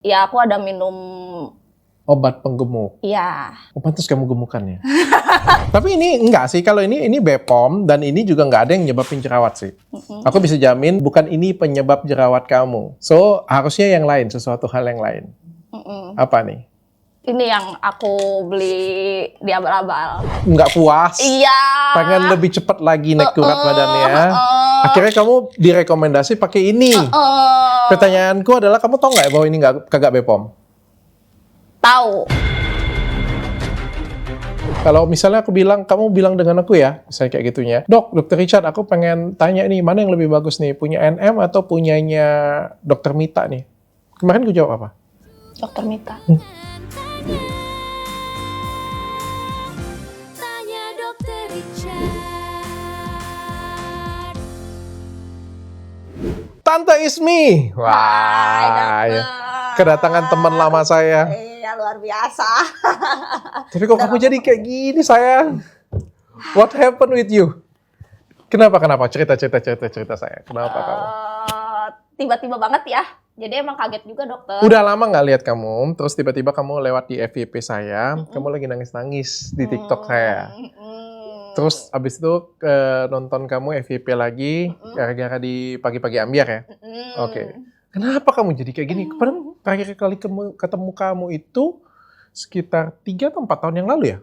Ya, aku ada minum. Obat penggemuk. Ya. Oh, pantas kamu gemukannya. Tapi ini enggak sih, kalau ini BPOM dan ini juga nggak ada yang nyebabin jerawat sih. Aku bisa jamin bukan ini penyebab jerawat kamu. So, harusnya yang lain, sesuatu hal yang lain. Apa nih? Ini yang aku beli di abal-abal. Nggak puas? Iya. Pengen lebih cepat lagi naik berat badannya. Akhirnya kamu direkomendasi pakai ini. Pertanyaanku adalah, kamu tahu nggak bahwa ini kagak BPOM? Tahu. Kalau misalnya kamu bilang dengan aku ya, misalnya kayak gitunya, Dokter Richard, aku pengen tanya nih, mana yang lebih bagus nih, punya NM atau punyanya Dokter Mita nih? Kemarin gue jawab apa? Dokter Mita. Tanya Dokter Richard. Tante Ismi! Wah, ya. Kedatangan teman lama saya. Iya, luar biasa. Tapi kok kamu jadi kayak gini, sayang? What happened with you? Kenapa? Cerita saya. Kenapa kamu? Tiba-tiba banget ya. Jadi emang kaget juga, dokter. Udah lama nggak lihat kamu, terus tiba-tiba kamu lewat di FYP saya, kamu lagi nangis-nangis di TikTok saya. Terus abis itu nonton kamu FYP lagi, gara-gara di Pagi-Pagi Ambiar ya? Oke. Kenapa kamu jadi kayak gini? Padahal terakhir kali ketemu kamu itu sekitar 3 atau 4 tahun yang lalu ya?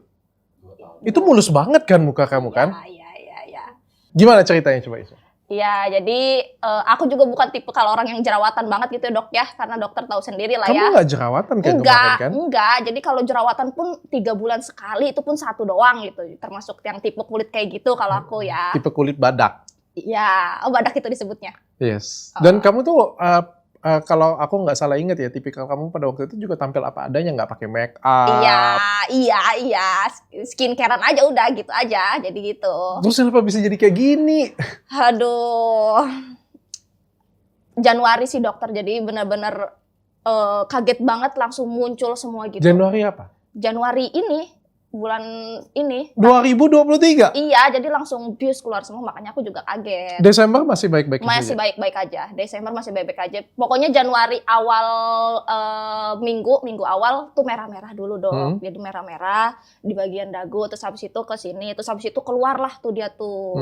Itu mulus banget kan muka kamu kan? Iya. Gimana ceritanya coba itu? Iya, jadi aku juga bukan tipe kalau orang yang jerawatan banget gitu, Dok ya. Karena dokter tahu sendiri lah ya. Kamu nggak jerawatan kayak kemarin kan? Enggak. Jadi kalau jerawatan pun 3 bulan sekali, itu pun 1 doang gitu. Termasuk yang tipe kulit kayak gitu kalau aku ya. Tipe kulit badak? Iya, badak itu disebutnya. Yes. Dan kamu tuh kalau aku nggak salah ingat ya, tipikal kamu pada waktu itu juga tampil apa adanya, nggak pakai make up. Iya. Skincarean aja udah gitu aja, jadi gitu. Terus kenapa bisa jadi kayak gini? Aduh. Januari sih dokter, jadi benar-benar kaget banget langsung muncul semua gitu. Januari apa? Januari ini, bulan ini. 2023? Iya, jadi langsung bius keluar semua, makanya aku juga kaget. Desember masih baik-baik aja? Masih baik-baik aja. Desember masih baik-baik aja. Pokoknya Januari awal minggu awal tuh merah-merah dulu dong. Jadi merah-merah di bagian dagu, terus habis itu ke sini, terus habis itu keluarlah tuh dia tuh.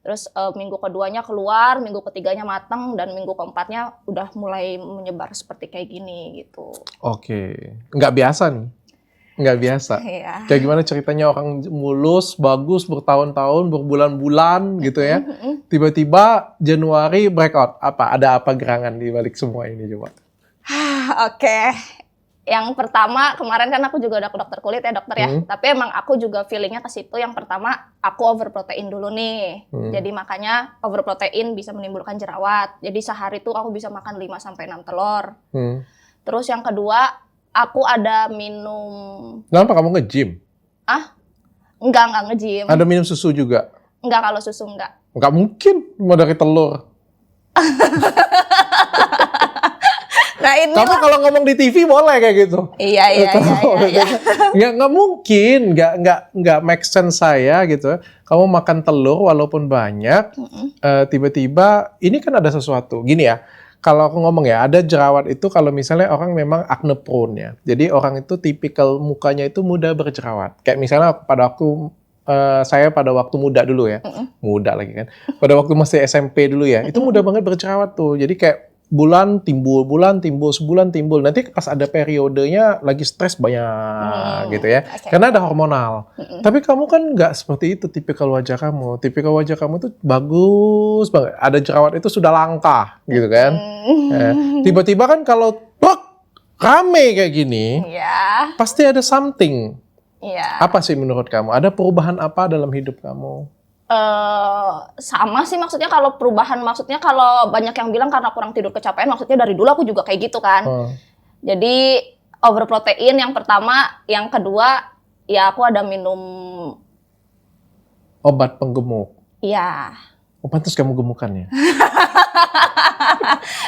Terus minggu keduanya keluar, minggu ketiganya matang, dan minggu keempatnya udah mulai menyebar seperti kayak gini gitu. Oke. Nggak biasa nih. Nggak biasa. Iya. Kayak gimana ceritanya orang mulus, bagus, bertahun-tahun, berbulan-bulan gitu ya. Tiba-tiba Januari breakout. Ada apa gerangan di balik semua ini coba? Oke. Yang pertama, kemarin kan aku juga udah ke dokter kulit ya dokter ya. Tapi emang aku juga feelingnya ke situ. Yang pertama, aku overprotein dulu nih. Jadi makanya overprotein bisa menimbulkan jerawat. Jadi sehari tuh aku bisa makan 5-6 telur. Terus yang kedua, aku ada minum. Kenapa kamu nge-gym? Enggak nge-gym. Ada minum susu juga? Enggak, kalau susu enggak. Nggak mungkin, mau dari telur. Nah ini Kamu lah. kalau ngomong di TV boleh kayak gitu. Iya. Nggak mungkin, nggak make sense saya gitu. Kamu makan telur walaupun banyak, tiba-tiba ini kan ada sesuatu. Gini ya, kalau aku ngomong ya, ada jerawat itu kalau misalnya orang memang acne prone ya. Jadi orang itu tipikal mukanya itu mudah berjerawat. Kayak misalnya saya pada waktu muda dulu ya, muda lagi kan. Pada waktu masih SMP dulu ya, itu mudah banget berjerawat tuh. Jadi kayak bulan timbul, sebulan timbul. Nanti pas ada periodenya lagi stres banyak gitu ya. Okay. Karena ada hormonal. Tapi kamu kan nggak seperti itu tipikal wajah kamu. Tipikal wajah kamu tuh bagus banget. Ada jerawat itu sudah langka gitu kan. Tiba-tiba kan kalau rame kayak gini, pasti ada something. Iya. Apa sih menurut kamu? Ada perubahan apa dalam hidup kamu? Sama sih, maksudnya kalau perubahan, maksudnya kalau banyak yang bilang karena kurang tidur kecapean, maksudnya dari dulu aku juga kayak gitu kan. Jadi overprotein yang pertama, yang kedua ya aku ada minum obat penggemuk. Iya. Oh, pantas kamu gemukannya.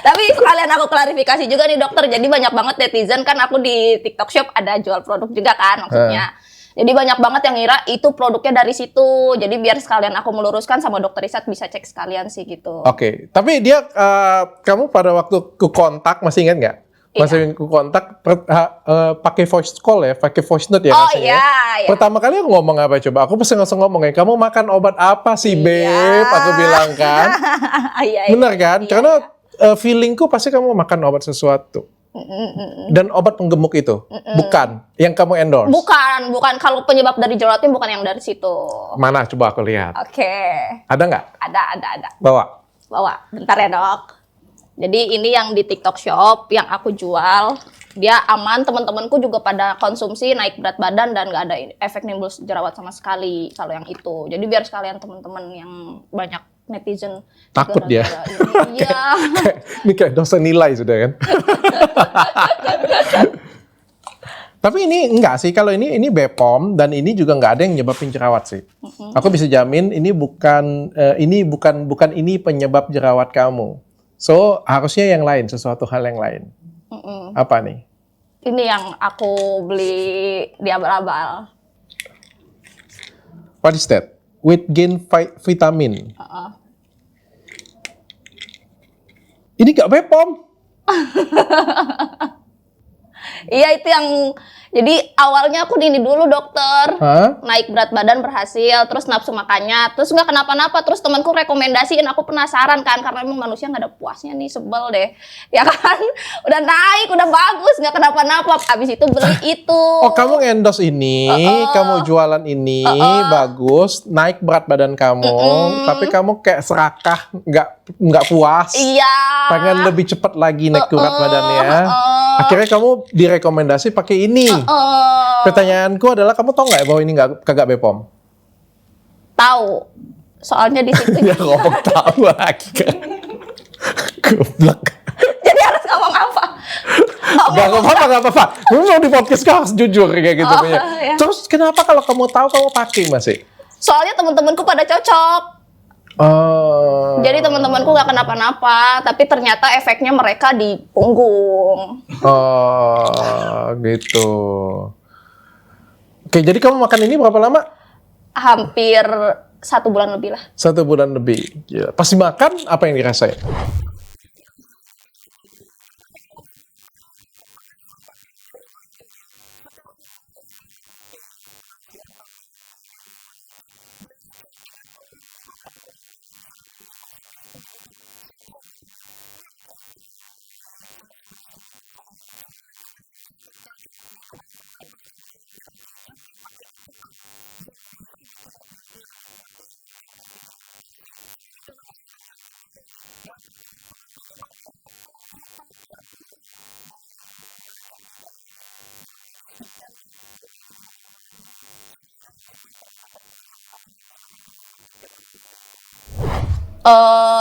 Tapi sekalian aku klarifikasi juga nih dokter, jadi banyak banget netizen kan, aku di TikTok Shop ada jual produk juga kan maksudnya. Jadi banyak banget yang ngira itu produknya dari situ. Jadi biar sekalian aku meluruskan sama dokter Richard bisa cek sekalian sih gitu. Oke. Tapi kamu pada waktu ke kontak masih ingat nggak? Masih ku kontak pakai voice call ya, pakai voice note ya Oh masih ya. iya, iya. Pertama kali aku ngomong apa coba? Aku pasti langsung ngomong ya, kamu makan obat apa sih, Beb? Aku bilang kan. Iya, iya. Benar kan? Iya, Karena feelingku pasti kamu makan obat sesuatu. Dan obat penggemuk itu bukan yang kamu endorse. Bukan. Kalau penyebab dari jerawatnya bukan yang dari situ. Mana coba aku lihat. Oke. Ada nggak? Ada. Bawa. Bentar ya, Dok. Jadi ini yang di TikTok Shop yang aku jual. Dia aman, teman-temanku juga pada konsumsi, naik berat badan dan nggak ada efek nimbul jerawat sama sekali kalau yang itu. Jadi biar sekalian teman-teman yang banyak netizen Takut dia. ini, iya. Ini kayak dosa nilai sudah kan. Tapi ini enggak sih, kalau ini Bepom dan ini juga nggak ada yang nyebabin jerawat sih. Aku bisa jamin ini bukan ini penyebab jerawat kamu. So harusnya yang lain, sesuatu hal yang lain. Apa nih? Ini yang aku beli di abal-abal. What is that? Weight gain vitamin. Ini nggak Bepom. Iya itu yang, jadi awalnya aku ini dulu dokter, naik berat badan berhasil, terus nafsu makannya, terus nggak kenapa-napa, terus temanku rekomendasiin, aku penasaran kan, karena emang manusia nggak ada puasnya nih, sebel deh, ya kan, udah naik, udah bagus, nggak kenapa-napa, abis itu beli itu. Oh kamu endorse ini, kamu jualan ini, bagus, naik berat badan kamu, tapi kamu kayak serakah, nggak puas, Iya. pengen lebih cepat lagi naik berat badannya. Akhirnya kamu direkomendasi pakai ini. Pertanyaanku adalah kamu tahu nggak bahwa ini kagak Bepom? Tahu. Soalnya di situ. Ya ngomong tahu lagi kan. Goblok. Jadi harus ngomong apa? Gak apa-apa. Kamu mau di podcast kau harus jujur kayak gitu punya. Iya. Terus kenapa kalau kamu tahu kamu pakai masih? Soalnya teman-temanku pada cocok. Jadi teman-temanku nggak kenapa-napa, tapi ternyata efeknya mereka di punggung. Oh, gitu. Oke, jadi kamu makan ini berapa lama? Hampir 1 bulan lebih lah. 1 bulan lebih. Ya. Pasti makan, apa yang dirasain?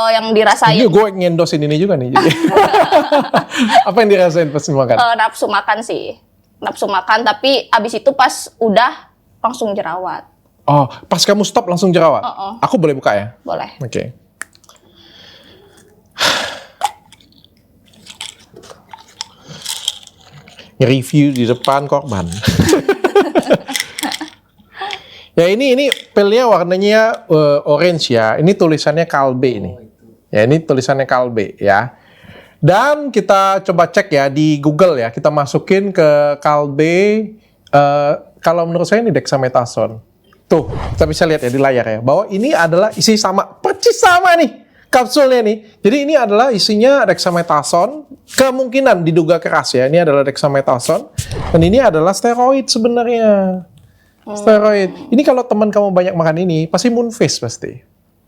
Yang dirasain Iya, gue ngendosin ini juga nih. Jadi. Apa yang dirasain pas makan? nafsu makan sih. Nafsu makan, tapi abis itu pas udah langsung jerawat. Oh, pas kamu stop langsung jerawat? Aku boleh buka ya? Boleh. Oke. Nge-review di depan korban. Ya ini pilnya warnanya orange ya. Ini tulisannya Kalbe ini. Ya ini tulisannya Kalbe ya. Dan kita coba cek ya di Google ya. Kita masukin ke Kalbe. Kalau menurut saya ini dexamethasone. Tuh, kita bisa lihat ya di layar ya. Bahwa ini adalah isi sama. Percis sama nih kapsulnya nih. Jadi ini adalah isinya dexamethasone. Kemungkinan diduga keras ya. Ini adalah dexamethasone. Dan ini adalah steroid sebenarnya. Steroid. Ini kalau teman kamu banyak makan ini, pasti moon face pasti.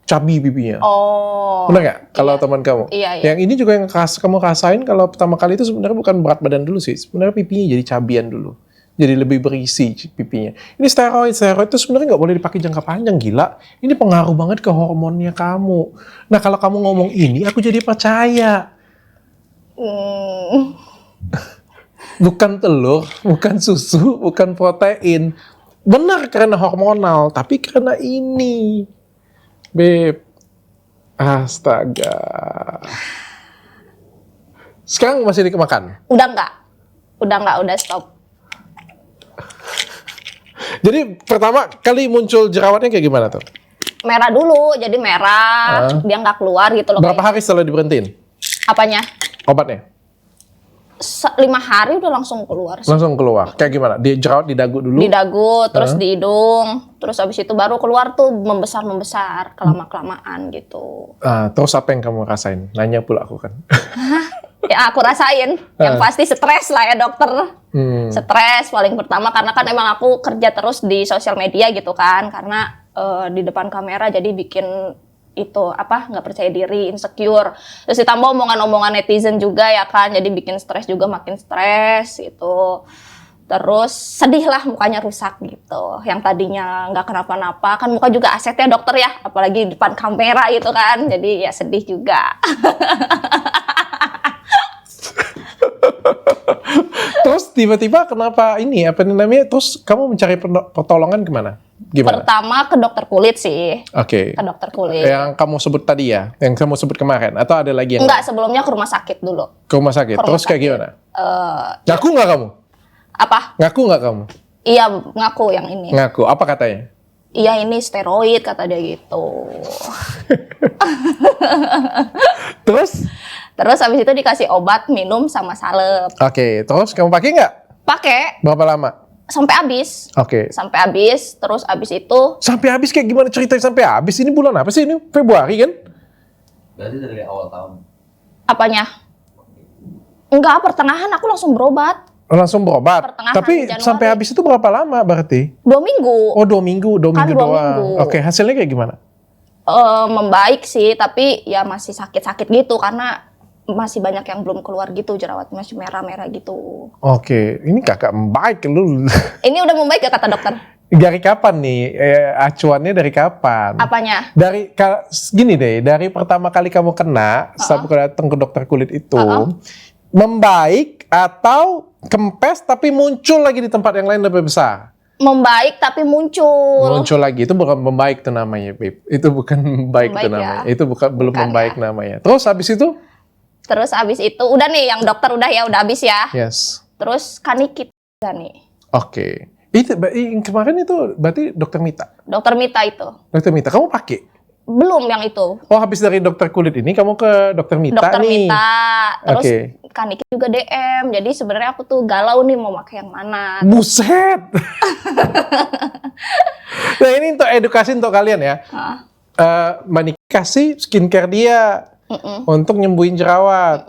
Cabi pipinya. Oh. Benar nggak? Kalau teman kamu. Iya. Yang ini juga yang kamu rasain kalau pertama kali itu sebenarnya bukan berat badan dulu sih. Sebenarnya pipinya jadi cabian dulu. Jadi lebih berisi pipinya. Ini steroid itu sebenarnya nggak boleh dipakai jangka panjang, gila. Ini pengaruh banget ke hormonnya kamu. Nah kalau kamu ngomong ini, aku jadi percaya. Bukan telur, bukan susu, bukan protein. Benar karena hormonal, tapi karena ini. Beb. Astaga. Sekarang masih dimakan? Udah stop. Jadi pertama kali muncul jerawatnya kayak gimana tuh? Merah dulu, jadi merah, dia nggak keluar gitu loh. Berapa hari setelah diberhentiin? Apanya? Obatnya? 5 hari udah langsung keluar. Langsung keluar. Kayak gimana? Di jerawat di dagu dulu? Di dagu, terus di hidung, terus habis itu baru keluar tuh membesar kelama-kelamaan gitu. Terus apa yang kamu rasain? Nanya pula aku kan. Ya aku rasain, yang pasti stres lah ya dokter. Stres paling pertama karena kan emang aku kerja terus di sosial media gitu kan, karena di depan kamera jadi bikin itu nggak percaya diri, insecure, terus ditambah omongan-omongan netizen juga ya kan, jadi bikin stres juga, makin stres gitu. Terus sedih lah, mukanya rusak gitu. Yang tadinya nggak kenapa-napa, kan muka juga aset ya dokter ya, apalagi di depan kamera gitu kan, jadi ya sedih juga. Terus tiba-tiba kenapa ini apa namanya? Terus kamu mencari pertolongan kemana? Gimana? Pertama ke dokter kulit sih. Oke. Ke dokter kulit. Yang kamu sebut tadi ya, yang kamu sebut kemarin, atau ada lagi yang? Enggak, sebelumnya ke rumah sakit dulu. Ke rumah sakit. Ke rumah Terus kayak sakit. gimana? Ngaku nggak kamu? Apa? Ngaku nggak kamu? Iya, ngaku yang ini. Ngaku. Apa katanya? Iya, ini steroid kata dia gitu. Terus? Terus habis itu dikasih obat minum sama salep. Oke. Terus kamu pakai nggak? Pakai Berapa lama? sampai habis. Oke. Sampai habis, terus habis itu Sampai habis kayak gimana ceritanya sampai habis? Ini bulan apa sih? Ini Februari kan? Berarti dari awal tahun. apanya? Enggak, pertengahan aku langsung berobat. Langsung berobat. Pertengahan Tapi Januari. sampai habis itu berapa lama berarti? 2 minggu. Oh 2 minggu, 2 Kan minggu 2 doang. minggu. Oke, hasilnya kayak gimana? Membaik sih, tapi ya masih sakit-sakit gitu karena masih banyak yang belum keluar gitu, jerawat masih merah-merah gitu. Oke, ini kakak membaik lu. Ini udah membaik ya kata dokter? Dari kapan nih? Acuannya dari kapan? Apanya? Gini deh, dari pertama kali kamu kena, setelah datang ke dokter kulit itu, membaik atau kempes tapi muncul lagi di tempat yang lain lebih besar? Membaik tapi muncul. Muncul lagi, itu bukan membaik tuh namanya, Beb. Itu bukan membaik tuh Membaik ya? namanya. Itu belum Bukan membaik ya? namanya. Terus habis itu? Terus abis itu udah nih yang dokter udah habis ya. Yes. Terus kanikit udah nih. Oke. Itu yang kemarin itu berarti dokter Mita. Dokter Mita itu. Dokter Mita, kamu pakai? Belum yang itu. Oh, habis dari dokter kulit ini kamu ke dokter Mita Dokter nih. Mita. Terus Oke. kanikit juga DM. Jadi sebenarnya aku tuh galau nih mau pakai yang mana. Buset. Nah, ini untuk edukasi untuk kalian ya. Mbak Niki kasih skincare dia untuk nyembuhin jerawat.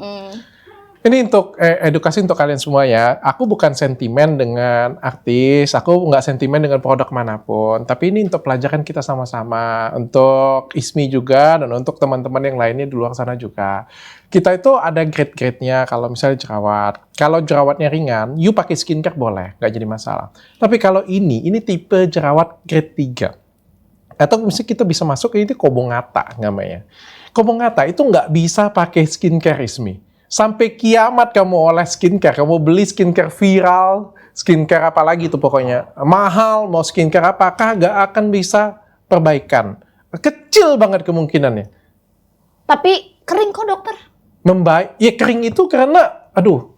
Ini untuk edukasi untuk kalian semua ya. Aku bukan sentimen dengan artis, aku nggak sentimen dengan produk manapun. Tapi ini untuk pelajaran kita sama-sama, untuk ISMI juga, dan untuk teman-teman yang lainnya di luar sana juga. Kita itu ada grade-grade-nya kalau misalnya jerawat. Kalau jerawatnya ringan, you pakai skincare boleh, nggak jadi masalah. Tapi kalau ini tipe jerawat grade 3. Atau misalnya kita bisa masuk ke ini kobongata namanya. Kobongata itu nggak bisa pakai skincare ISMI. Sampai kiamat kamu oleh skincare, kamu beli skincare viral, skincare apa lagi itu pokoknya. Mahal, mau skincare apakah nggak akan bisa perbaikan. Kecil banget kemungkinannya. Tapi kering kok dokter. Membaik, ya kering itu karena, aduh.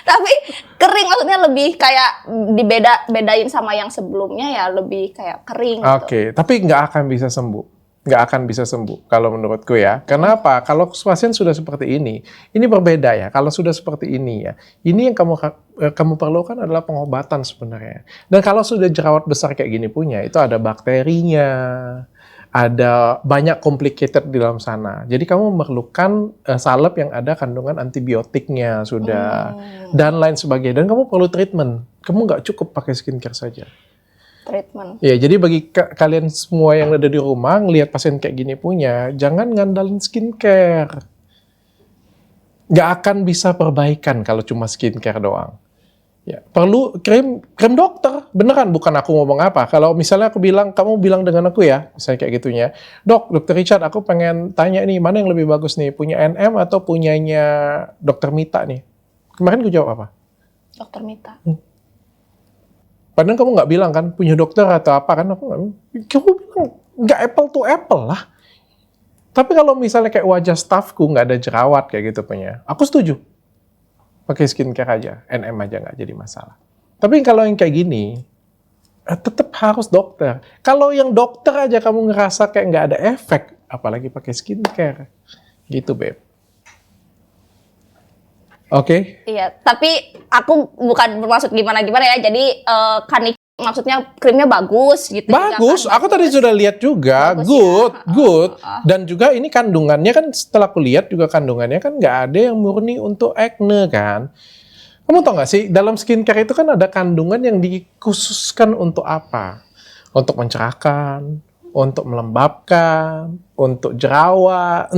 Tapi kering maksudnya lebih kayak bedain sama yang sebelumnya ya lebih kayak kering gitu. Oke, tapi nggak akan bisa sembuh. Nggak akan bisa sembuh kalau menurutku ya. Kenapa? Kalau pasien sudah seperti ini berbeda ya. Kalau sudah seperti ini ya, ini yang kamu perlukan adalah pengobatan sebenarnya. Dan kalau sudah jerawat besar kayak gini punya, itu ada bakterinya, ada banyak complicated di dalam sana. Jadi kamu memerlukan salep yang ada kandungan antibiotiknya sudah, dan lain sebagainya. Dan kamu perlu treatment. Kamu nggak cukup pakai skincare saja. Treatment. Ya, jadi bagi kalian semua yang ada di rumah ngelihat pasien kayak gini punya, jangan ngandalin skincare. Nggak akan bisa perbaikan kalau cuma skincare doang. Ya, perlu krim dokter, beneran, bukan aku ngomong apa. Kalau misalnya kamu bilang dengan aku ya, misalnya kayak gitunya, Dokter Richard, aku pengen tanya nih, mana yang lebih bagus nih, punya NM atau punyanya Dokter Mita nih? Kemarin gue jawab apa? Dokter Mita. Padahal kamu nggak bilang kan, punya dokter atau apa kan, kamu bilang, nggak apple to apple lah. Tapi kalau misalnya kayak wajah staffku nggak ada jerawat kayak gitu punya, aku setuju. Pakai skincare aja, NM aja nggak jadi masalah. Tapi kalau yang kayak gini, tetap harus dokter. Kalau yang dokter aja kamu ngerasa kayak nggak ada efek, apalagi pakai skincare. Gitu, Beb. Oke. Iya, tapi aku bukan bermaksud gimana-gimana ya. Jadi Kaniki maksudnya krimnya bagus gitu. juga Bagus, kan, aku tadi sudah lihat juga, Bagus good, ya. good. Dan juga ini kandungannya kan setelah aku lihat juga kandungannya kan nggak ada yang murni untuk acne kan. Kamu tau nggak sih, dalam skincare itu kan ada kandungan yang dikhususkan untuk apa? Untuk mencerahkan, untuk melembabkan, untuk jerawat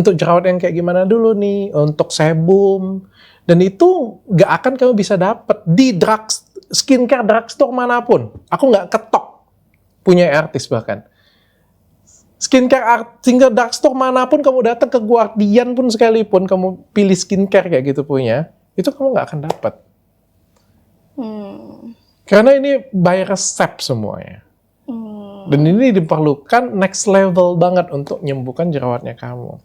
yang kayak gimana dulu nih, untuk sebum. Dan itu nggak akan kamu bisa dapat di skincare drugstore manapun. Aku nggak ketok punya artis bahkan. Skincare drugstore manapun kamu datang ke Guardian pun sekalipun kamu pilih skincare kayak gitu punya, itu kamu nggak akan dapat. Karena ini by resep semuanya. Dan ini diperlukan next level banget untuk menyembuhkan jerawatnya kamu.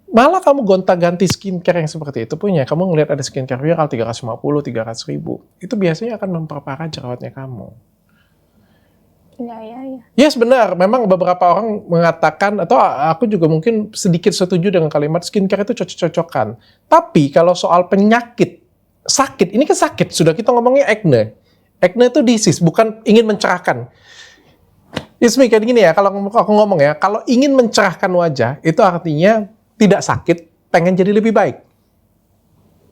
Malah kamu gonta-ganti skincare yang seperti itu punya. Kamu ngelihat ada skincare viral 350, 300 ribu. Itu biasanya akan memperparah jerawatnya kamu. Iya. Yes, benar. Memang beberapa orang mengatakan, atau aku juga mungkin sedikit setuju dengan kalimat skincare itu cocok-cocokan. Tapi kalau soal penyakit, sakit, ini kan sakit. Sudah kita ngomongnya acne. Acne itu disease, bukan ingin mencerahkan. Ismi, kayak gini ya, kalau aku ngomong ya, kalau ingin mencerahkan wajah, itu artinya tidak sakit, pengen jadi lebih baik.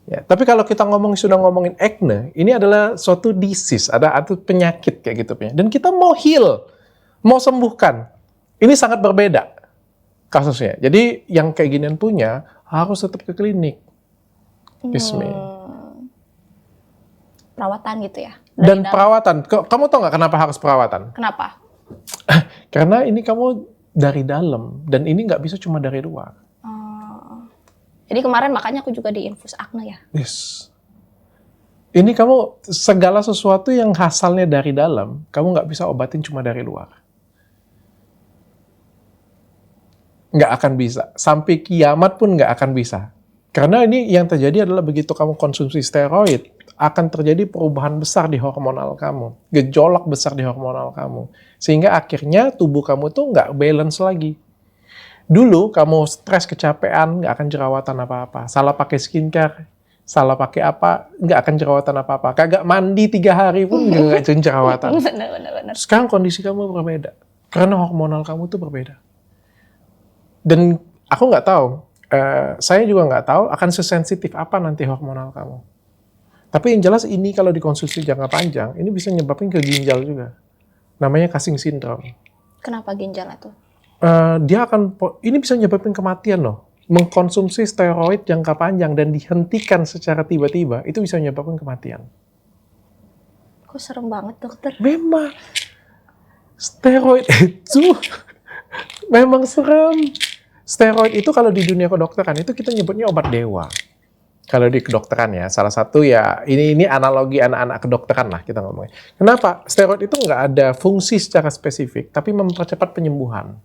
Ya, tapi kalau kita sudah ngomongin acne, ini adalah suatu disease, ada penyakit kayak gitu. Dan kita mau heal, mau sembuhkan. Ini sangat berbeda kasusnya. Jadi yang kayak ginian punya, harus tetap ke klinik. Ismi. Perawatan gitu ya? Dan perawatan, kamu tahu nggak kenapa harus perawatan? Kenapa? Karena ini kamu dari dalam, dan ini nggak bisa cuma dari luar. Jadi kemarin makanya aku juga diinfus acne ya? Yes. Ini kamu segala sesuatu yang hasilnya dari dalam, kamu nggak bisa obatin cuma dari luar. Nggak akan bisa. Sampai kiamat pun nggak akan bisa. Karena ini yang terjadi adalah begitu kamu konsumsi steroid, akan terjadi perubahan besar di hormonal kamu. Gejolak besar di hormonal kamu. Sehingga akhirnya tubuh kamu tuh nggak balance lagi. Dulu kamu stres, kecapean, nggak akan jerawatan apa-apa. Salah pakai skincare, salah pakai apa, nggak akan jerawatan apa-apa. Kagak mandi 3 hari pun nggak jerawatan. Benar. Sekarang kondisi kamu berbeda. Karena hormonal kamu tuh berbeda. Dan aku nggak tahu, saya juga nggak tahu akan sesensitif apa nanti hormonal kamu. Tapi yang jelas ini kalau dikonsumsi jangka panjang, ini bisa nyebabin ke ginjal juga. Namanya Cushing syndrome. Kenapa ginjal itu? Ini bisa nyebabin kematian loh. Mengkonsumsi steroid jangka panjang dan dihentikan secara tiba-tiba, itu bisa menyebabkan kematian. Kok serem banget dokter? Memang steroid itu memang serem. Steroid itu kalau di dunia kedokteran itu kita nyebutnya obat dewa. Kalau di kedokteran ya, salah satu ya ini analogi anak-anak kedokteran lah kita ngomongin. Kenapa? Steroid itu nggak ada fungsi secara spesifik, tapi mempercepat penyembuhan.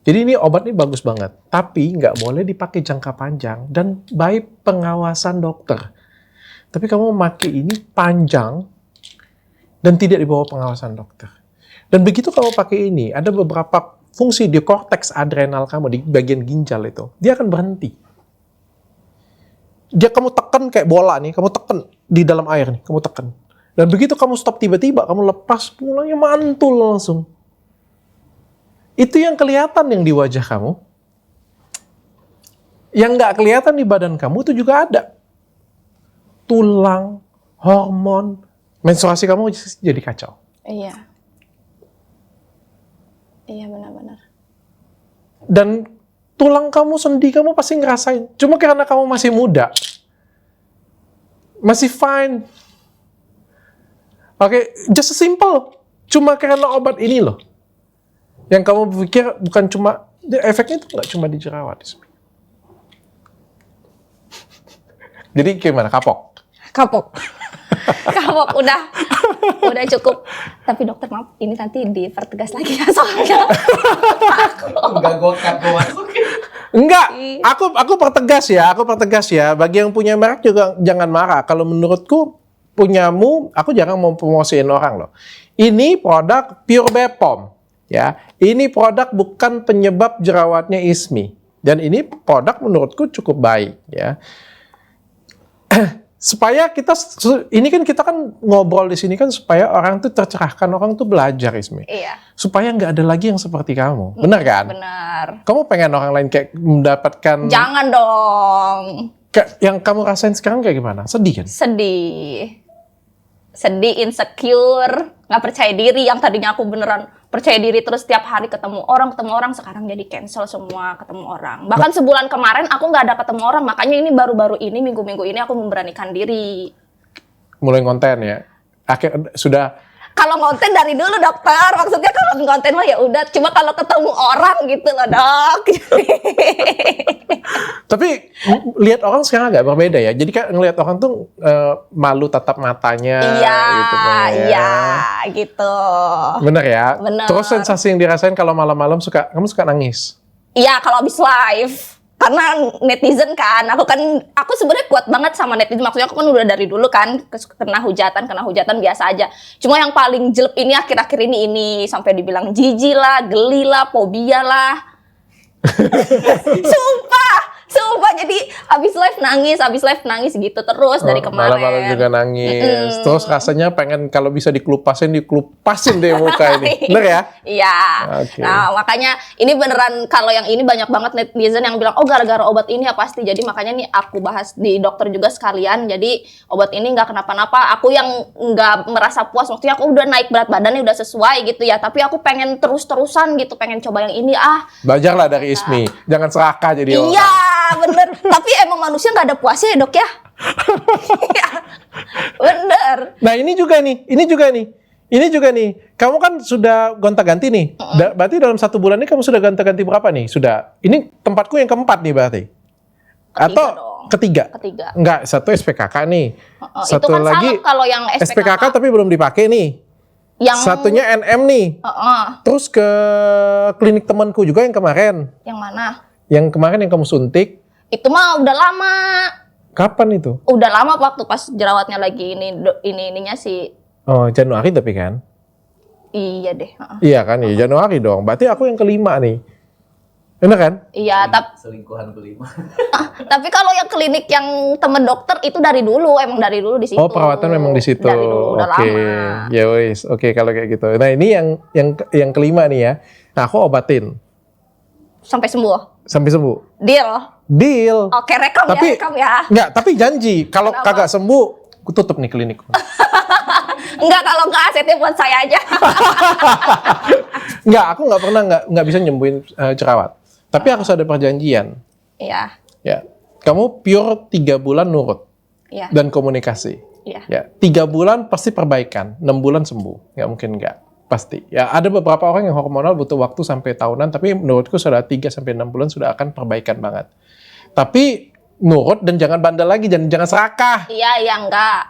Jadi ini obat ini bagus banget, tapi nggak boleh dipakai jangka panjang dan by pengawasan dokter. Tapi kamu memakai ini panjang dan tidak di bawah pengawasan dokter. Dan begitu kamu pakai ini, ada beberapa fungsi di korteks adrenal kamu di bagian ginjal itu, dia akan berhenti. Dia kamu tekan kayak bola nih, kamu tekan di dalam air nih, kamu tekan. Dan begitu kamu stop tiba-tiba, kamu lepas, mulanya mantul langsung. Itu yang kelihatan yang di wajah kamu. Yang nggak kelihatan di badan kamu itu juga ada. Tulang, hormon, menstruasi kamu jadi kacau. Iya. Iya benar-benar. Dan tulang kamu, sendi kamu pasti ngerasain. Cuma karena kamu masih muda, masih fine. Oke, just simple. Cuma karena obat ini loh. Yang kamu pikir bukan cuma, efeknya itu nggak cuma di jerawat. Jadi gimana, kapok? Kapok, udah cukup. Tapi dokter maaf, ini nanti dipertegas lagi ya soalnya. Enggak, gue masukin. Enggak, aku pertegas ya. Bagi yang punya merek juga jangan marah. Kalau menurutku punyamu, aku jangan mau promosiin orang loh. Ini produk Pure Bepom. Ya, ini produk bukan penyebab jerawatnya Ismi, dan ini produk menurutku cukup baik. Ya, supaya ini kan kita kan ngobrol di sini kan supaya orang tuh tercerahkan, orang tuh belajar, Ismi. Iya. Supaya nggak ada lagi yang seperti kamu. Benar kan? Benar. Kamu pengen orang lain kayak mendapatkan Jangan dong. kayak yang kamu rasain sekarang kayak gimana? Sedih kan? Sedih, insecure, nggak percaya diri. Yang tadinya aku beneran percaya diri terus tiap hari ketemu orang, sekarang jadi cancel semua ketemu orang. Bahkan sebulan kemarin aku nggak ada ketemu orang, makanya ini baru-baru ini, minggu-minggu ini aku memberanikan diri. Mulai konten ya? Sudah. Kalau konten dari dulu dokter, maksudnya kalau konten mah ya udah, cuma kalau ketemu orang gitu loh dok. Tapi lihat orang sekarang agak berbeda ya. Jadi kan ngelihat orang tuh malu tatap matanya. Iya, gitu, Bang, ya. iya gitu. Bener ya? Bener. Terus sensasi yang dirasain kalau malam-malam kamu suka nangis? Iya kalau habis live. Karena netizen kan, aku sebenarnya kuat banget sama netizen. Maksudnya aku kan udah dari dulu kan kena hujatan biasa aja. Cuma yang paling jelek ini akhir-akhir ini sampai dibilang jijik lah, geli lah, fobia lah. Sumpah, jadi abis live nangis gitu terus dari kemarin. Malam-malam juga nangis. Terus rasanya pengen kalau bisa dikelupasin deh muka ini. Bener ya? Iya. Okay. Nah makanya ini beneran, kalau yang ini banyak banget netizen yang bilang, oh gara-gara obat ini ya pasti. Jadi makanya nih aku bahas di dokter juga sekalian. Jadi obat ini nggak kenapa-napa. Aku yang nggak merasa puas, maksudnya aku udah naik berat badannya udah sesuai gitu ya. Tapi aku pengen terus-terusan gitu, pengen coba yang ini. Belajarlah dari Ismi, jangan serakah jadi orang. Iya bener. Tapi emang manusia nggak ada puasnya ya dok ya. Bener. Nah ini juga nih. Kamu kan sudah gonta-ganti nih. Berarti dalam 1 bulan ini kamu sudah gonta-ganti berapa nih? Sudah. Ini tempatku yang keempat nih berarti. Atau ketiga? Ketiga. Enggak, satu SPKK nih. Satu itu kan lagi sama kalau yang SPKK tapi belum dipakai nih. Yang Satunya NM nih. Terus ke klinik temanku juga yang kemarin. Yang mana? Yang kemarin yang kamu suntik. Itu mah udah lama. Kapan itu? Udah lama waktu pas jerawatnya lagi ininya sih. Oh, Januari tapi kan? Iya deh. Iya kan, ya Januari dong. Berarti aku yang kelima nih. Bener kan? Iya, Selingkuhan kelima. tapi kalau yang klinik yang temen dokter itu emang dari dulu di situ. Oh, perawatan memang di situ. Dari dulu, udah Oke. lama. Ya wis. Oke, kalau kayak gitu. Nah, ini yang kelima nih ya. Nah, aku obatin Sampai sembuh. sampai sembuh. Deal. Deal. Oke, rekam ya. Enggak, tapi janji kalau kagak sembuh, aku tutup nih klinik. Enggak, kalau enggak asetnya buat saya aja. Enggak, aku nggak pernah nggak bisa nyembuhin jerawat. Tapi harus ada perjanjian. Iya. Ya. Kamu pure 3 bulan nurut Iya. dan komunikasi. Iya. Ya, 3 bulan pasti perbaikan, 6 bulan sembuh. Nggak mungkin nggak. Pasti. Ya, ada beberapa orang yang hormonal butuh waktu sampai tahunan, tapi menurutku sudah 3 sampai 6 bulan sudah akan perbaikan banget. Tapi nurut dan jangan bandel lagi, jangan serakah. Iya enggak.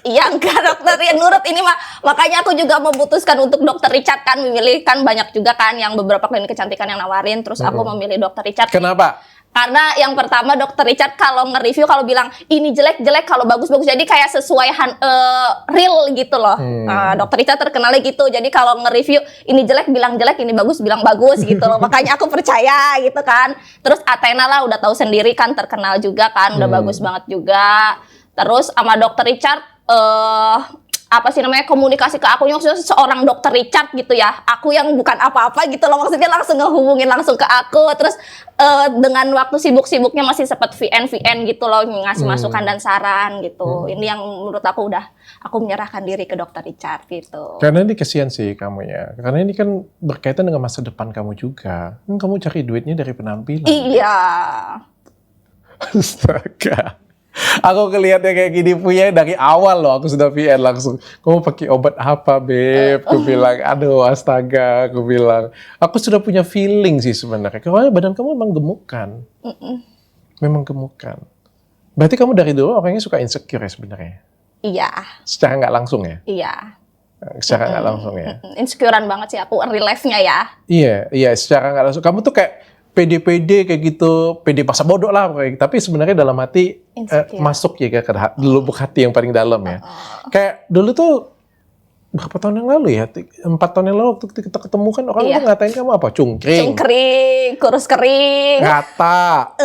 Iya enggak dokter, ya nurut ini mah. Makanya aku juga memutuskan untuk dokter Richard kan, memilih kan banyak juga kan yang beberapa klinik kecantikan yang nawarin, terus aku memilih dokter Richard. Kenapa? Karena yang pertama dokter Richard kalau nge-review, kalau bilang ini jelek-jelek, kalau bagus-bagus, jadi kayak sesuai real gitu loh. Dokter Richard terkenalnya gitu, jadi kalau nge-review ini jelek bilang jelek, ini bagus bilang bagus gitu loh. Makanya aku percaya gitu kan. Terus Athena lah udah tahu sendiri kan, terkenal juga kan, udah bagus banget juga. Terus sama dokter Richard komunikasi ke aku, maksudnya seorang dokter Richard gitu ya, aku yang bukan apa-apa gitu loh, maksudnya langsung ngehubungin langsung ke aku. Terus dengan waktu sibuk-sibuknya masih sempat VN gitu loh, ngasih masukan dan saran gitu. Ini yang menurut aku aku menyerahkan diri ke dokter Richard gitu. Karena ini kesian sih kamu ya, karena ini kan berkaitan dengan masa depan kamu juga. Kamu cari duitnya dari penampilan. Iya. Astaga. Aku ngelihatnya kayak gini punya dari awal loh, aku sudah VN langsung. Kamu pakai obat apa, Beb? Aku bilang, aduh astaga, aku bilang. Aku sudah punya feeling sih sebenarnya. Karena badan kamu memang gemukan. Memang gemukan. Berarti kamu dari dulu orangnya suka insecure ya sebenarnya? Iya. Secara nggak langsung ya? Iya. Secara nggak langsung ya? Insecurean banget sih aku real life-nya ya. Iya, secara nggak langsung. Kamu tuh kayak pede-pede kayak gitu, pede pasang bodoh lah kayak gitu. Tapi sebenarnya dalam hati masuk ya ke lubuk hati yang paling dalam ya. Kayak dulu tuh berapa tahun yang lalu ya? 4 tahun yang lalu waktu kita ketemu kan orang tuh ngatain kamu apa? Cungkring, kurus kering, ngata,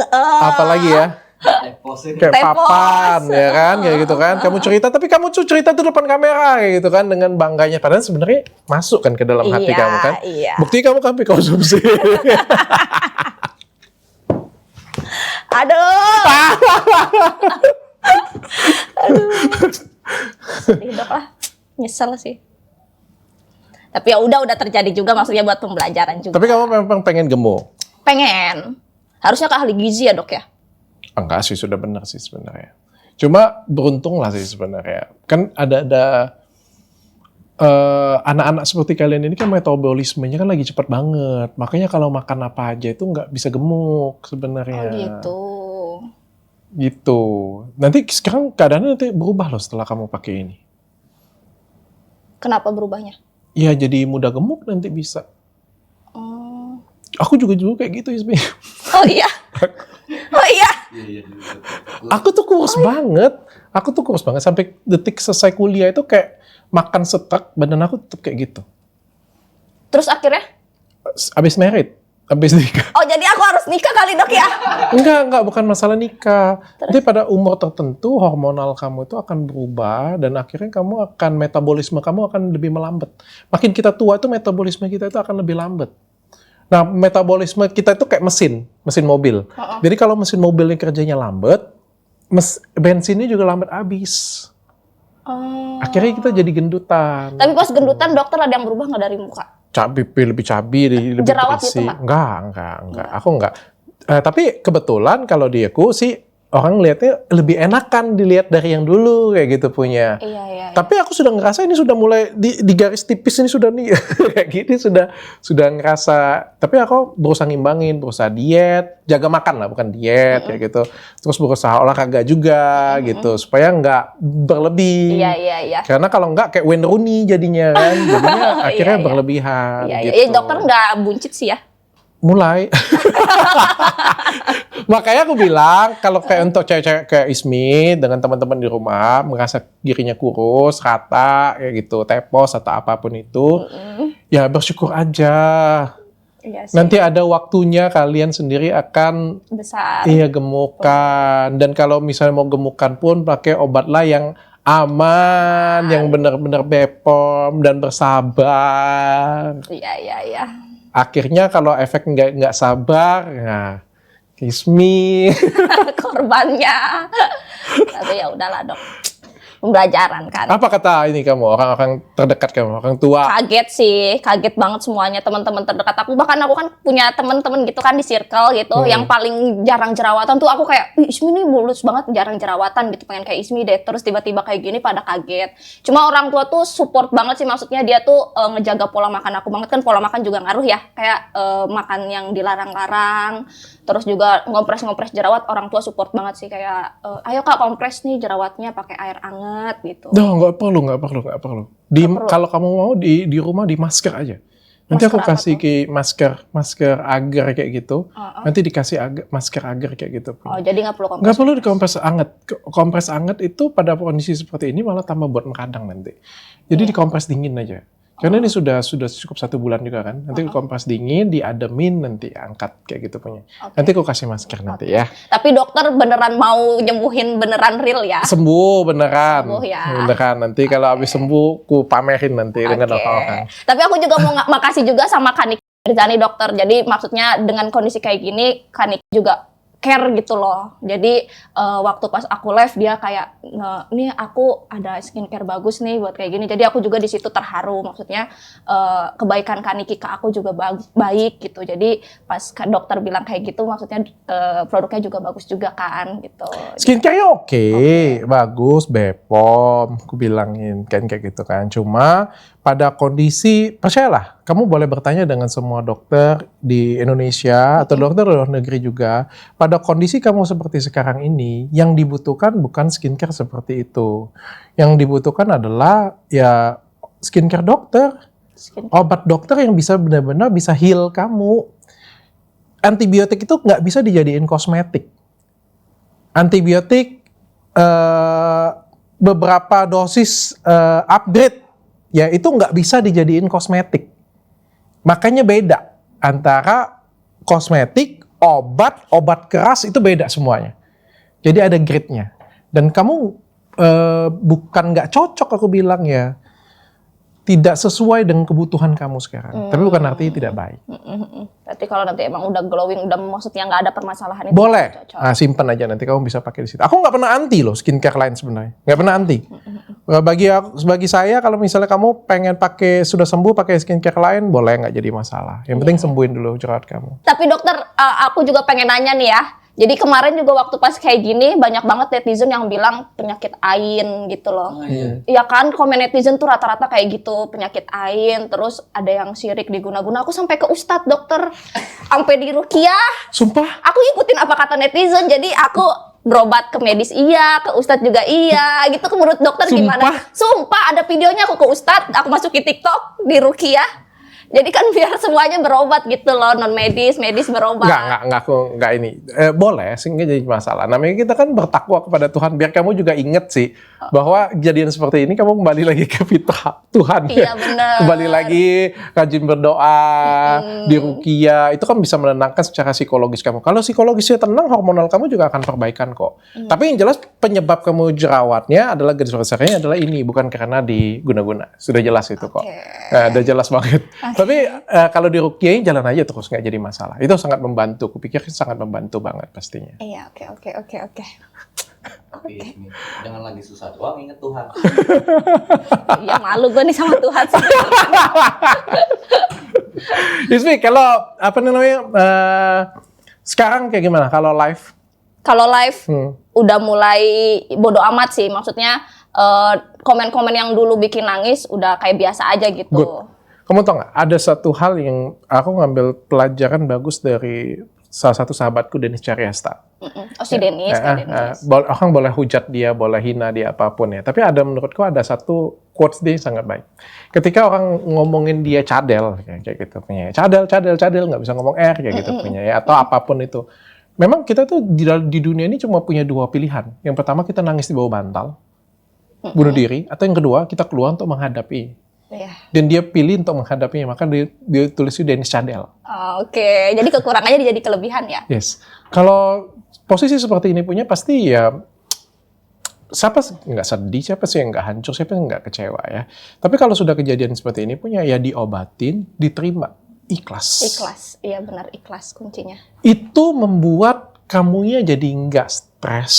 apa lagi ya? kayak Tepos. papan ya kan kayak gitu kan. Kamu cerita tapi kamu tuh cerita tuh depan kamera kayak gitu kan dengan bangganya padahal sebenarnya masuk kan ke dalam hati Iya, kamu kan. iya. Bukti kamu konsumsi. Aduh. Sedih dok lah. Nyesel sih. Tapi ya udah terjadi juga maksudnya buat pembelajaran juga. Tapi kamu memang pengen gemuk. Pengen. Harusnya ke ahli gizi ya dok ya? Enggak sih, sudah benar sih sebenarnya. Cuma beruntung lah sih sebenarnya. Kan ada anak-anak seperti kalian ini kan metabolismenya kan lagi cepat banget. Makanya kalau makan apa aja itu nggak bisa gemuk sebenarnya. Oh gitu. Gitu. Nanti sekarang keadaannya nanti berubah loh setelah kamu pakai ini. Kenapa berubahnya? Iya, jadi mudah gemuk nanti bisa. Oh, Aku juga dulu kayak gitu, Ismi. oh iya. Oh iya. Aku tuh kurus banget. Aku tuh kurus banget. Sampai detik selesai kuliah itu kayak makan setek, badan aku tetap kayak gitu. Terus akhirnya? Abis merit, abis nikah. Oh jadi aku harus nikah kali dok ya? Enggak, bukan masalah nikah. Nanti pada umur tertentu hormonal kamu itu akan berubah dan akhirnya metabolisme kamu akan lebih melambat. Makin kita tua itu metabolisme kita itu akan lebih lambat. Nah, metabolisme kita itu kayak mesin mobil. Jadi kalau mesin mobilnya kerjanya lambat, bensinnya juga lambat habis. Oh. Akhirnya kita jadi gendutan. Tapi pas gendutan dokter ada yang berubah nggak dari muka? Lebih cabi, lebih Jerawat berisi. gitu, Mbak? Enggak. Aku enggak. Tapi kebetulan kalau di aku sih orang lihatnya lebih enakan dilihat dari yang dulu kayak gitu punya. Iya. Tapi aku sudah ngerasa ini sudah mulai di garis tipis ini sudah nih kayak gini sudah ngerasa. Tapi aku berusaha ngimbangin, berusaha diet, jaga makan lah bukan diet kayak gitu. Terus berusaha olahraga juga gitu supaya nggak berlebih. Iya. Karena kalau nggak kayak Wayne Rooney jadinya kan, jadinya akhirnya Iya. berlebihan. Iya. Gitu. Dokter nggak buncit sih ya? Mulai. Makanya aku bilang kalau kayak untuk cewek-cewek kayak Ismi dengan teman-teman di rumah merasa dirinya kurus, rata kayak gitu, tepos atau apapun itu, ya bersyukur aja. Iya sih. Nanti ada waktunya kalian sendiri akan Besar. gemukan. Dan kalau misalnya mau gemukan pun pakai obatlah yang aman, yang benar-benar Bepom dan bersabar. Iya. Akhirnya kalau efek nggak sabar, nah Ismi. Korbannya. Tapi ya udahlah dok. Pembelajaran kan. Apa kata ini kamu, orang-orang terdekat kamu, orang tua? Kaget banget semuanya teman-teman terdekat aku. Bahkan aku kan punya teman-teman gitu kan di circle gitu, yang paling jarang jerawatan tuh aku kayak, Ismi nih mulus banget jarang jerawatan gitu, pengen kayak Ismi deh. Terus tiba-tiba kayak gini pada kaget. Cuma orang tua tuh support banget sih, maksudnya dia tuh ngejaga pola makan aku banget kan, pola makan juga ngaruh ya, kayak makan yang dilarang-larang. Terus juga ngompres jerawat, orang tua support banget sih kayak, ayo kak kompres nih jerawatnya pakai air hangat gitu. Duh, nggak perlu. Kalau kamu mau di rumah di masker aja. Nanti Masker aku apa kasih tuh? ke masker agar kayak gitu. Nanti dikasih masker agar kayak gitu. Oh jadi nggak perlu kompres? Nggak perlu dikompres anget. Kompres anget itu pada kondisi seperti ini malah tambah buat meradang nanti. Jadi dikompres dingin aja. Karena ini sudah cukup 1 bulan juga kan. Nanti kompres dingin, diademin, nanti angkat kayak gitu punya. Nanti aku kasih masker nanti ya. Tapi dokter beneran mau nyembuhin beneran real ya? Sembuh beneran. Sembuh ya. Beneran. Nanti kalau habis sembuh, ku pamerin nanti dengan Oke. orang-orang. Tapi aku juga mau makasih juga sama Kanik Rizani dokter. Jadi maksudnya dengan kondisi kayak gini, Kanik juga care gitu loh. Jadi waktu pas aku live dia kayak, nih aku ada skincare bagus nih buat kayak gini. Jadi aku juga di situ terharu. Maksudnya kebaikan Kaniki ke aku juga baik gitu. Jadi pas dokter bilang kayak gitu, maksudnya produknya juga bagus juga kan gitu. Skincare oke, bagus, Bepom, aku bilangin kan kayak gitu kan. Cuma pada kondisi, percayalah, kamu boleh bertanya dengan semua dokter di Indonesia atau dokter di luar negeri juga. Pada kondisi kamu seperti sekarang ini, yang dibutuhkan bukan skincare seperti itu. Yang dibutuhkan adalah ya skincare dokter, obat dokter yang bisa benar-benar bisa heal kamu. Antibiotik itu nggak bisa dijadiin kosmetik. Antibiotik beberapa dosis upgrade ya itu nggak bisa dijadiin kosmetik. Makanya beda antara kosmetik, obat keras itu beda semuanya. Jadi ada grade-nya. Dan kamu bukan nggak cocok aku bilang ya. Tidak sesuai dengan kebutuhan kamu sekarang. Tapi bukan artinya tidak baik. Berarti kalau nanti emang udah glowing, udah maksudnya nggak ada permasalahan itu Boleh. cocok. Nah, simpen aja nanti kamu bisa pakai di situ. Aku nggak pernah anti loh skincare lain sebenarnya. Nggak pernah anti. Bagi saya kalau misalnya kamu pengen pakai sudah sembuh pakai skincare lain boleh, nggak jadi masalah. Yang penting sembuhin dulu jerawat kamu. Tapi dokter, aku juga pengen nanya nih ya. Jadi kemarin juga waktu pas kayak gini banyak banget netizen yang bilang penyakit AIN gitu loh. Iya kan, komen netizen tuh rata-rata kayak gitu, penyakit AIN, terus ada yang syirik diguna-guna. Aku sampai ke ustadz dokter, sampai di ruqyah. Sumpah? Aku ikutin apa kata netizen, jadi aku berobat ke medis iya, ke ustadz juga iya, gitu. Menurut dokter gimana? Sumpah ada videonya aku ke ustadz, aku masukin TikTok di ruqyah. Jadi kan biar semuanya berobat gitu loh, non medis, medis berobat. Enggak ini. Boleh sih, nggak jadi masalah. Namanya kita kan bertakwa kepada Tuhan. Biar kamu juga inget sih bahwa kejadian seperti ini kamu kembali lagi ke fitrah Tuhan. Iya benar. Kembali lagi rajin berdoa, di ruqyah. Itu kan bisa menenangkan secara psikologis kamu. Kalau psikologisnya tenang, hormonal kamu juga akan perbaikan kok. Tapi yang jelas penyebab kamu jerawatnya adalah garis besarnya adalah ini, bukan karena diguna-guna. Sudah jelas itu kok. Udah jelas banget. Tapi kalau di ruqyah jalan aja terus, nggak jadi masalah. Itu sangat membantu. Kupikir sangat membantu banget pastinya. Iya, oke. Tapi ini, jangan lagi susah doang, inget Tuhan. Iya malu gue nih sama Tuhan sih. Yusmi, kalau apa namanya sekarang kayak gimana? Kalau live? Kalau live udah mulai bodo amat sih. Maksudnya komen-komen yang dulu bikin nangis udah kayak biasa aja gitu. Good. Kamu tau nggak? Ada satu hal yang aku ngambil pelajaran bagus dari salah satu sahabatku, Denis Caryasta. Oh si Denis, Orang boleh hujat dia, boleh hina dia, apapun ya. Tapi menurutku ada satu quotes dia yang sangat baik. Ketika orang ngomongin dia cadel, kayak gitu punya. Cadel, nggak bisa ngomong R, kayak gitu punya ya. Atau apapun itu. Memang kita tuh di dunia ini cuma punya dua pilihan. Yang pertama kita nangis di bawah bantal, bunuh diri. Atau yang kedua kita keluar untuk menghadapi. Dan dia pilih untuk menghadapinya, maka dia tulis itu Denis Cadel. Oke. Jadi kekurangannya jadi kelebihan ya? Yes. Kalau posisi seperti ini punya pasti ya, siapa nggak sedih, siapa sih yang nggak hancur, siapa yang nggak kecewa ya. Tapi kalau sudah kejadian seperti ini punya ya diobatin, diterima, ikhlas. Ikhlas, iya benar ikhlas kuncinya. Itu membuat kamunya jadi nggak stres,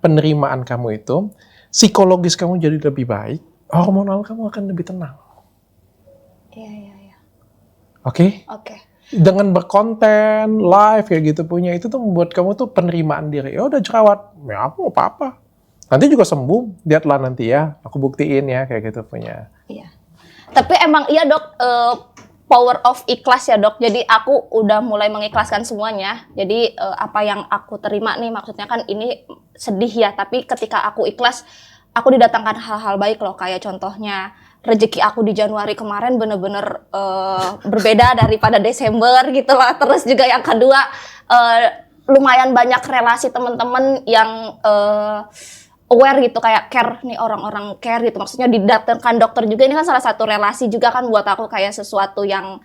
penerimaan kamu itu, psikologis kamu jadi lebih baik. Hormonal kamu akan lebih tenang. Iya. Oke? Dengan berkonten, live kayak gitu punya, itu tuh membuat kamu tuh penerimaan diri. Oh udah jerawat, ya aku mau apa-apa. Nanti juga sembuh, lihatlah nanti ya. Aku buktiin ya, kayak gitu punya. Iya. Tapi emang iya dok, power of ikhlas ya dok. Jadi aku udah mulai mengikhlaskan semuanya. Jadi apa yang aku terima nih, maksudnya kan ini sedih ya. Tapi ketika aku ikhlas, aku didatangkan hal-hal baik loh, kayak contohnya rezeki aku di Januari kemarin bener-bener berbeda daripada Desember gitu lah. Terus juga yang kedua lumayan banyak relasi teman-teman yang aware gitu, kayak care nih, orang-orang care gitu. Maksudnya didatangkan dokter juga, ini kan salah satu relasi juga kan buat aku, kayak sesuatu yang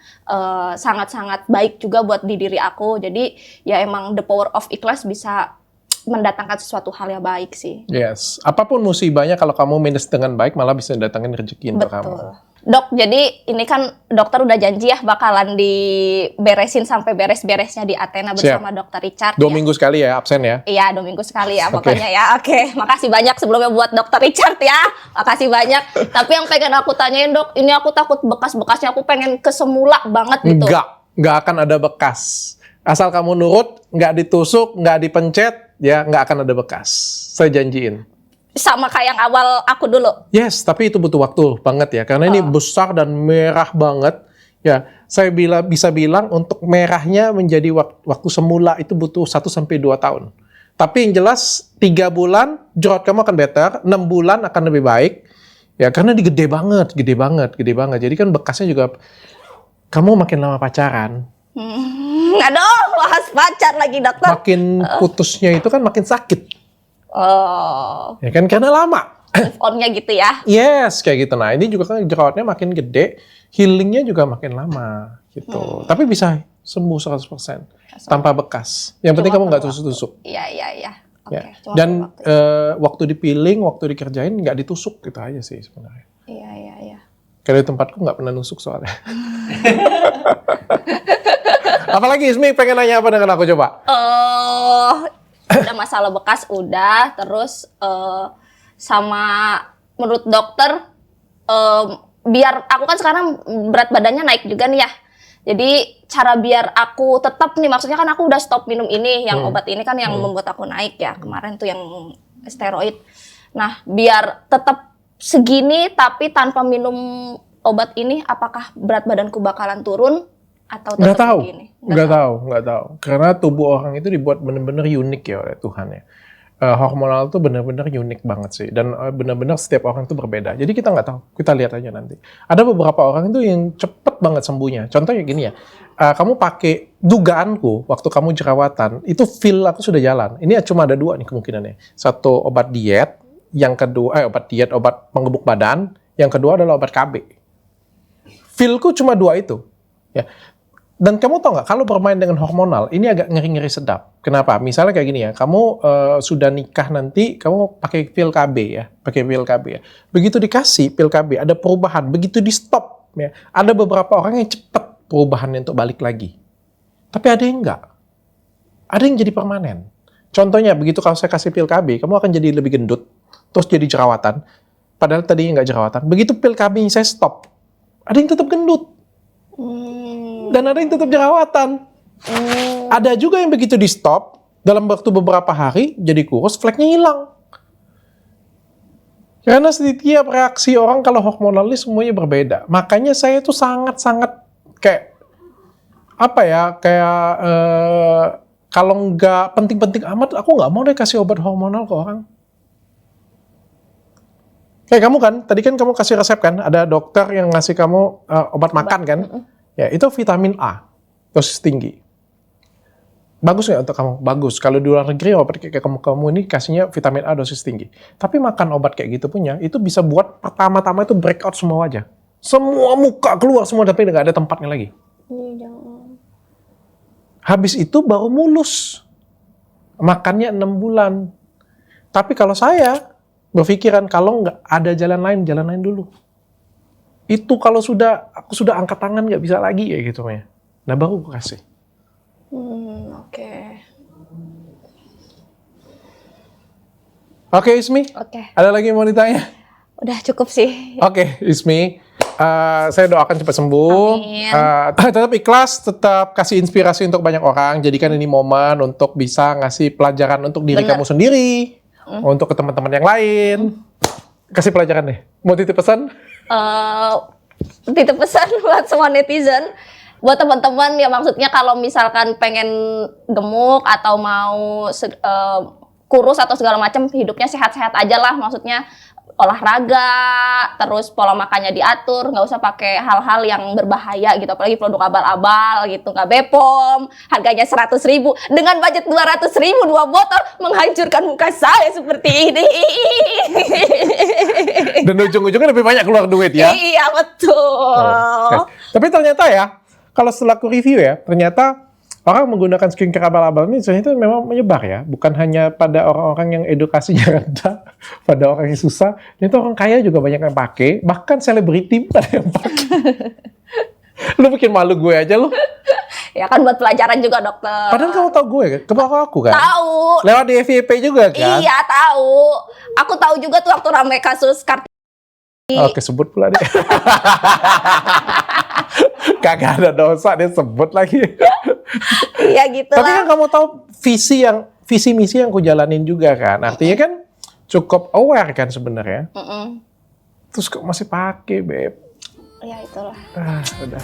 sangat-sangat baik juga buat di diri aku. Jadi ya emang the power of ikhlas bisa mendatangkan sesuatu hal yang baik sih. Yes. Apapun musibahnya, kalau kamu manage dengan baik, malah bisa datangin rezeki untuk kamu. Dok, jadi ini kan dokter udah janji ya bakalan diberesin sampai beres-beresnya di Athena bersama Dokter Richard. 2 minggu sekali ya absen ya? Iya, 2 minggu sekali ya pokoknya ya. Oke, makasih banyak sebelumnya buat Dokter Richard ya. Makasih banyak. Tapi yang pengen aku tanyain dok, ini aku takut bekas-bekasnya, aku pengen ke semula banget gitu. Nggak akan ada bekas. Asal kamu nurut, nggak ditusuk, nggak dipencet, ya nggak akan ada bekas. Saya janjiin. Sama kayak yang awal aku dulu? Yes, tapi itu butuh waktu banget ya. Karena ini besar dan merah banget. Ya, saya bisa bilang untuk merahnya menjadi waktu semula itu butuh 1-2 tahun. Tapi yang jelas 3 bulan jerawat kamu akan better, 6 bulan akan lebih baik. Ya, karena dia gede banget. Jadi kan bekasnya juga, kamu makin lama pacaran. Aduh, bahas pacar lagi dokter. Makin putusnya itu kan makin sakit. Ya kan, karena lama. Move on-nya gitu ya. Yes, kayak gitu. Nah, ini juga kan jerawatnya makin gede, healingnya juga makin lama gitu. Tapi bisa sembuh 100% tanpa bekas. Yang penting kamu nggak tusuk-tusuk. Iya. Oke, Ya. cuma Dan waktu. waktu dipiling, waktu dikerjain nggak ditusuk gitu aja sih sebenarnya. Iya. Kalau di tempatku nggak pernah nusuk soalnya. Apalagi Ismi pengen nanya apa dengan aku coba? Udah masalah bekas udah, terus sama menurut dokter biar aku kan sekarang berat badannya naik juga nih ya. Jadi cara biar aku tetap nih, maksudnya kan aku udah stop minum ini, yang obat ini kan yang membuat aku naik ya. Kemarin tuh yang steroid. Nah, biar tetap segini tapi tanpa minum obat ini, apakah berat badanku bakalan turun atau Nggak tetap tahu, begini? nggak tahu. Karena tubuh orang itu dibuat benar-benar unik ya oleh Tuhan ya. Hormonal tuh benar-benar unik banget sih, dan benar-benar setiap orang tuh berbeda. Jadi kita nggak tahu, kita lihat aja nanti. Ada beberapa orang itu yang cepet banget sembuhnya. Contohnya gini ya, kamu pakai dugaanku waktu kamu jerawatan, itu feel aku sudah jalan. Ini cuma ada dua nih kemungkinannya. Satu obat diet, yang kedua obat penggebuk badan, yang kedua adalah obat KB. Feelku cuma dua itu. Ya. Dan kamu tau nggak, kalau bermain dengan hormonal, ini agak ngeri-ngeri sedap. Kenapa? Misalnya kayak gini ya, kamu sudah nikah nanti, kamu pakai pil KB ya, ya. Begitu dikasih pil KB, ada perubahan. Begitu di stop, ya, ada beberapa orang yang cepat perubahannya untuk balik lagi. Tapi ada yang enggak. Ada yang jadi permanen. Contohnya, begitu kalau saya kasih pil KB, kamu akan jadi lebih gendut, terus jadi jerawatan. Padahal tadinya nggak jerawatan. Begitu pil KB saya stop, ada yang tetap gendut. Dan ada yang tetap jerawatan. Ada juga yang begitu di stop, dalam waktu beberapa hari jadi kurus, fleknya hilang. Karena setiap reaksi orang kalau hormonal ini semuanya berbeda. Makanya saya tuh sangat-sangat kayak apa ya, kalau nggak penting-penting amat, aku nggak mau deh kasih obat hormonal ke orang. Kayak kamu kan, tadi kan kamu kasih resep kan, ada dokter yang ngasih kamu obat makan kan, ya itu vitamin A, dosis tinggi. Bagus nggak untuk kamu? Bagus. Kalau di luar negeri obat kayak kamu ini kasihnya vitamin A dosis tinggi. Tapi makan obat kayak gitu punya, itu bisa buat pertama-tama itu breakout semua wajah. Semua muka keluar semua, tapi nggak ada tempatnya lagi. Habis itu baru mulus. Makannya 6 bulan. Tapi kalau saya berpikiran kalau nggak ada jalan lain dulu. Itu kalau aku sudah angkat tangan nggak bisa lagi ya gitu ya. Nah baru aku kasih. Oke. Oke Ismi. Oke. Ada lagi yang mau ditanya? Udah cukup sih. Oke Ismi. Saya doakan cepat sembuh. Amin. Tetap ikhlas, tetap kasih inspirasi untuk banyak orang. Jadikan ini momen untuk bisa ngasih pelajaran untuk diri kamu sendiri. Untuk ke teman-teman yang lain. Kasih pelajaran deh. Mau titip pesan? Titip pesan buat semua netizen, buat teman-teman ya, maksudnya kalau misalkan pengen gemuk atau mau kurus atau segala macam, hidupnya sehat-sehat aja lah, maksudnya olahraga, terus pola makannya diatur, nggak usah pakai hal-hal yang berbahaya gitu, apalagi produk abal-abal gitu, nggak Bepom, harganya 100.000, dengan budget 200.000 2 botol menghancurkan muka saya seperti ini. Dan ujung-ujungnya lebih banyak keluar duit ya. Iya betul. Tapi ternyata ya, kalau setelah aku review ya, ternyata orang menggunakan skincare abal-abal ini ternyata memang menyebar ya. Bukan hanya pada orang-orang yang edukasinya rendah, pada orang yang susah. Ternyata orang kaya juga banyak yang pakai. Bahkan selebriti ada yang pakai. Lu bikin malu gue aja lu. Ya kan buat pelajaran juga dokter. Padahal kamu tahu gue kan? Kamu aku kan? Tahu. Lewat di FYP juga kan? Iya tahu. Aku tahu juga tuh waktu ramai kasus Kartini. Oke, sebut pula dia. Kagak ada dosa dia sebut lagi. Iya gitu Tapi lah. kan kamu tahu visi misi yang ku jalanin juga kan. Artinya kan cukup aware kan sebenarnya. Terus kok masih pakai, Beb? Ya itulah. Udah.